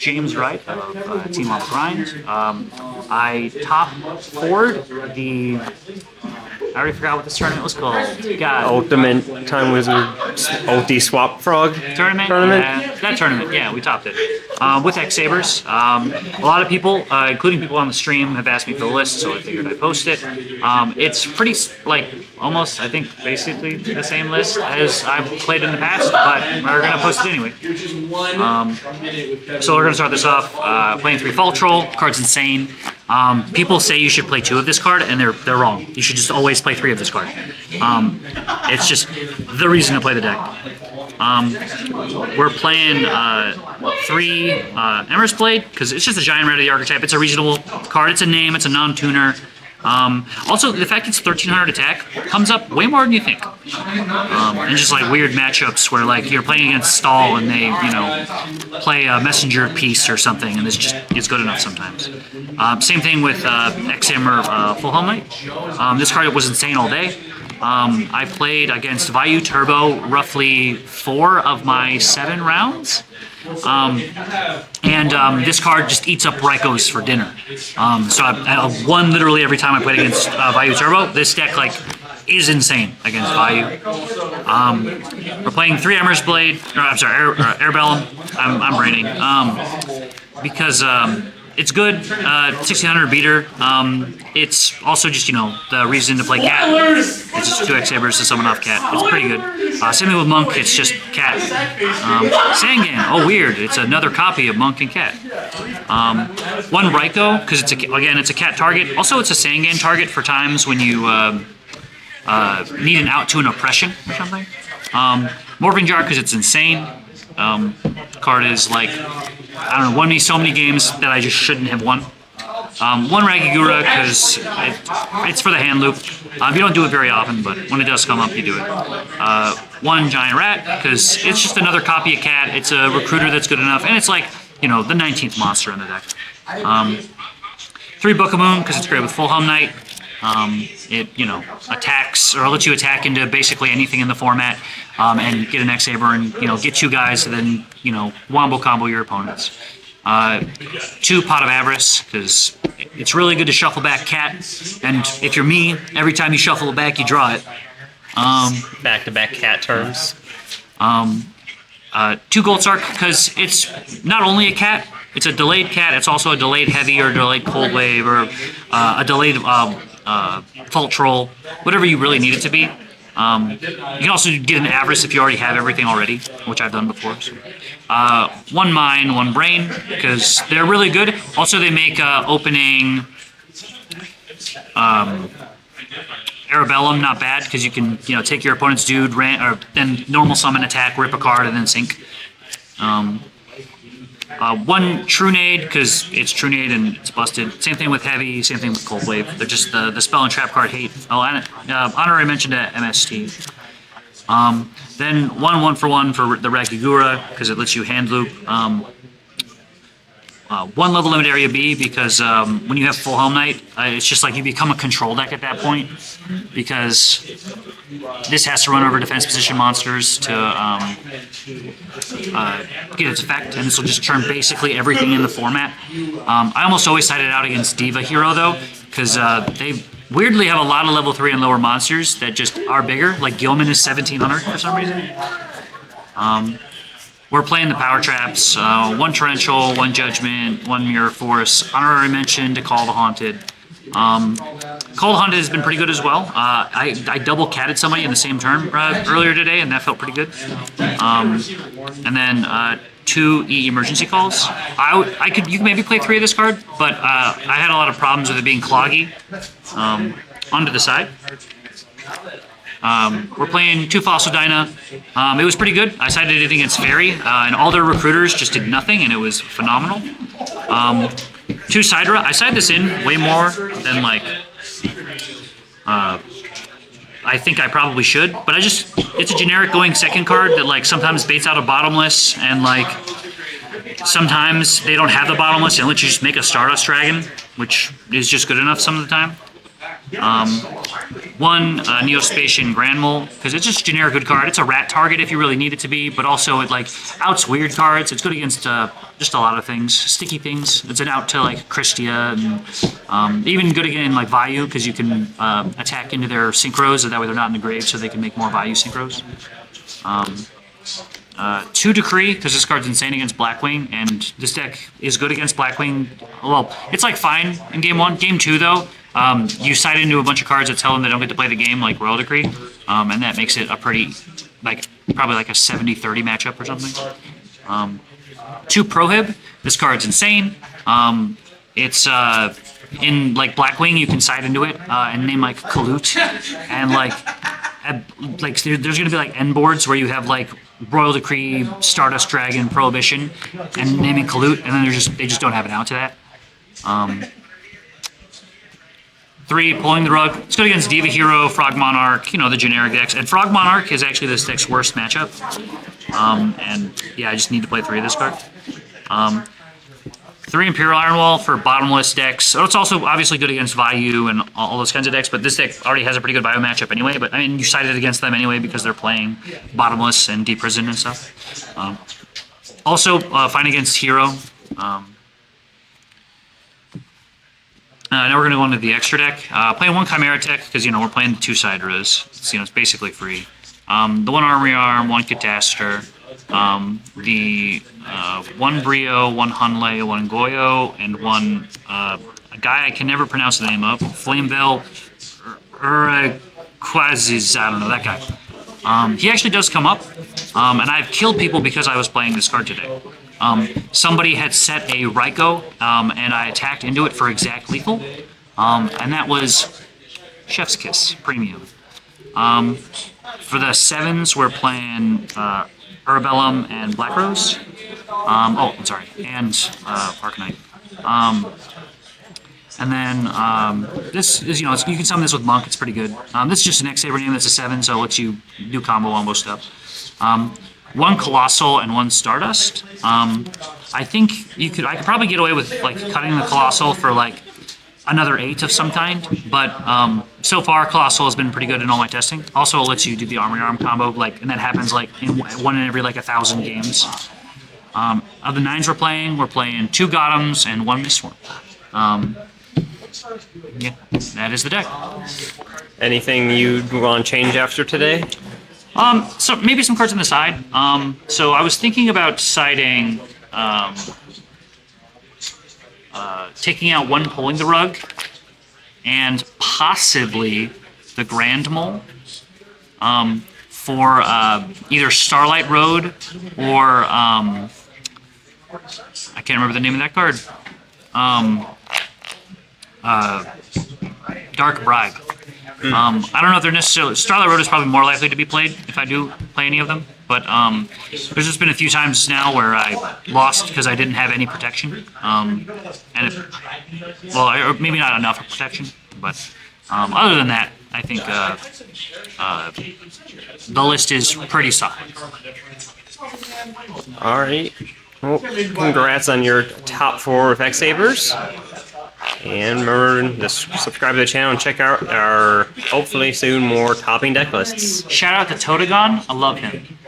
James Wright of Team Lava Grind. I top forward the. I already forgot what this tournament was called. God. Ultimate Time Wizard OT Swap Frog Tournament? Yeah, that tournament, yeah, we topped it. With X-Sabers. A lot of people, including people on the stream, have asked me for the list, so I figured I'd post it. It's pretty, like, almost, I think, basically the same list as I've played in the past, but we're going to post it anyway. So we're going to start this off playing 3 Fall Troll. Card's insane. People say you should play 2 of this card, and they're wrong. You should just always play 3 of this card. It's just the reason to play the deck. We're playing 3 Emmer's Blade, because it's just a giant red of the archetype. It's a reasonable card. It's a name. It's a non-tuner. Also, the fact it's 1300 attack comes up way more than you think. And just like weird matchups where like you're playing against Stall and they, you know, play a messenger piece or something, and it's good enough sometimes. Same thing with X-Saber Full Home Knight. This card was insane all day. I played against Vayu Turbo roughly 4 of my 7 rounds. This card just eats up Raikos for dinner. So I won literally every time I played against Vayu Turbo. This deck like is insane against Vayu. We're playing 3 Emmer's Blade, or I'm sorry, Airbellum. I'm braining. Because it's good, 1600 beater. It's also just, you know, the reason to play Cat. It's just 2 X-Sabers to summon off Cat. It's pretty good. Same thing with Monk, it's just Cat. Sangan, oh weird, it's another copy of Monk and Cat. 1 Raiko, because it's a Cat target. Also, it's a Sangan target for times when you need an out to an oppression or something. Morphing Jar, because it's insane. Card is like, I don't know, won me so many games that I just shouldn't have won. 1 Ragigura, because it's for the hand loop. You don't do it very often, but when it does come up, you do it. 1 Giant Rat, because it's just another copy of Cat. It's a recruiter that's good enough, and it's like, you know, the 19th monster in the deck. 3 Book of Moon, because it's great with Full Home Knight. It, you know, attacks, or lets you attack into basically anything in the format, and get an X-Saber and, you know, get 2 guys and then, you know, wombo combo your opponents. 2 Pot of Avarice, because it's really good to shuffle back Cat, and if you're me, every time you shuffle it back, you draw it. Back-to-back Cat terms. 2 Gold Sark, because it's not only a Cat, it's a delayed Cat, it's also a delayed Heavy or delayed Cold Wave or a delayed Fault Troll, whatever you really need it to be. You can also get an Avarice if you already have everything already, which I've done before. So. 1 Mind, 1 Brain, because they're really good. Also, they make opening Arabellum not bad, because you can, you know, take your opponent's dude, or then normal summon, attack, rip a card, and then sink. 1 Trunade, because it's Trunade and it's busted. Same thing with Heavy, same thing with Cold Wave. They're just the spell and trap card hate. Oh, and Honorary mentioned at MST. Then 1 for 1 for the Ragigura, because it lets you hand loop. 1 level limit area B, because when you have Full Home Knight, it's just like you become a control deck at that point, because this has to run over defense position monsters to get its effect, and this will just turn basically everything in the format. I almost always side it out against Diva Hero, though, because they weirdly have a lot of level 3 and lower monsters that just are bigger, like Gilman is 1700 for some reason. We're playing the Power Traps, 1 Torrential, 1 Judgment, 1 Mirror Force, Honorary Mention to Call the Haunted. Call the Haunted has been pretty good as well. I double catted somebody in the same turn earlier today, and that felt pretty good. And then 2 emergency calls. You could maybe play 3 of this card, but I had a lot of problems with it being cloggy onto the side. We're playing 2 Fossil Dyna. It was pretty good. I sided it against Fairy, and all their recruiters just did nothing, and it was phenomenal. 2 Sidra. I sided this in way more than, like, I think I probably should, but it's a generic going second card that, like, sometimes baits out a bottomless, and, like, sometimes they don't have the bottomless and let you just make a Stardust Dragon, which is just good enough some of the time. one Neospatian Grand Mole, because it's just a generic good card. It's a rat target if you really need it to be, but also it like outs weird cards. It's good against just a lot of things, sticky things. It's an out to like Christia, and even good again in like Vayu, because you can attack into their synchros, and that way they're not in the grave, so they can make more Vayu synchros. 2 Decree, because this card's insane against Blackwing, and this deck is good against Blackwing. Well, it's like fine in game 1. Game 2, though, you side into a bunch of cards that tell them they don't get to play the game, like Royal Decree, and that makes it a pretty, like, probably like a 70-30 matchup or something. 2 Prohib, this card's insane. It's in like Blackwing, you can side into it and name like Kalut, and like there's gonna be like end boards where you have like Royal Decree, Stardust Dragon, Prohibition, and naming Kalut, and then they just don't have an out to that. 3, Pulling the Rug. It's good against Diva Hero, Frog Monarch, you know, the generic decks. And Frog Monarch is actually this deck's worst matchup. And yeah, I just need to play 3 of this card. 3 Imperial Iron Wall for bottomless decks. So it's also obviously good against Vayu and all those kinds of decks, but this deck already has a pretty good Vayu matchup anyway. But I mean, you sided against them anyway because they're playing bottomless and Deep Prison and stuff. Also, fine against Hero. Now we're going to go into the extra deck. Playing 1 Chimera Tech because, you know, we're playing the 2-side Riz. It's, you know, it's basically free. The 1 Armory Arm, 1 Catastor, the 1 Brio, 1 Hunlei, 1 Goyo, and 1 a guy I can never pronounce the name of, Flameville Quazis, I don't know, that guy. He actually does come up, and I've killed people because I was playing this card today. Somebody had set a Raikou, and I attacked into it for exact lethal, and that was Chef's Kiss Premium. For the 7s, we're playing Urbellum and Black Rose. I'm sorry, and Arcanite. And then this is, you know, you can summon this with Monk. It's pretty good. This is just an X-Saber name that's a 7, so it lets you do combo wombo stuff. 1 Colossal and 1 Stardust. I think I could probably get away with like cutting the Colossal for like another 8 of some kind, but so far Colossal has been pretty good in all my testing. Also, it lets you do the Armory Arm combo, like, and that happens like in 1 in every like 1,000 games. Of the 9s we're playing 2 Gotems and 1 Mistworm. Yeah, that is the deck. Anything you'd want to change after today? So maybe some cards on the side. So I was thinking about siding, taking out 1 Pulling the Rug, and possibly the Grand Mole, for either Starlight Road or I can't remember the name of that card. Dark Bribe. I don't know if they're necessarily... Starlight Road is probably more likely to be played if I do play any of them, but there's just been a few times now where I lost because I didn't have any protection. Or maybe not enough protection, but other than that, I think the list is pretty solid. All right. Well, congrats on your top 4 of X-Sabers. And remember to subscribe to the channel and check out our, hopefully soon, more topping deck lists. Shout out to Totagon. I love him.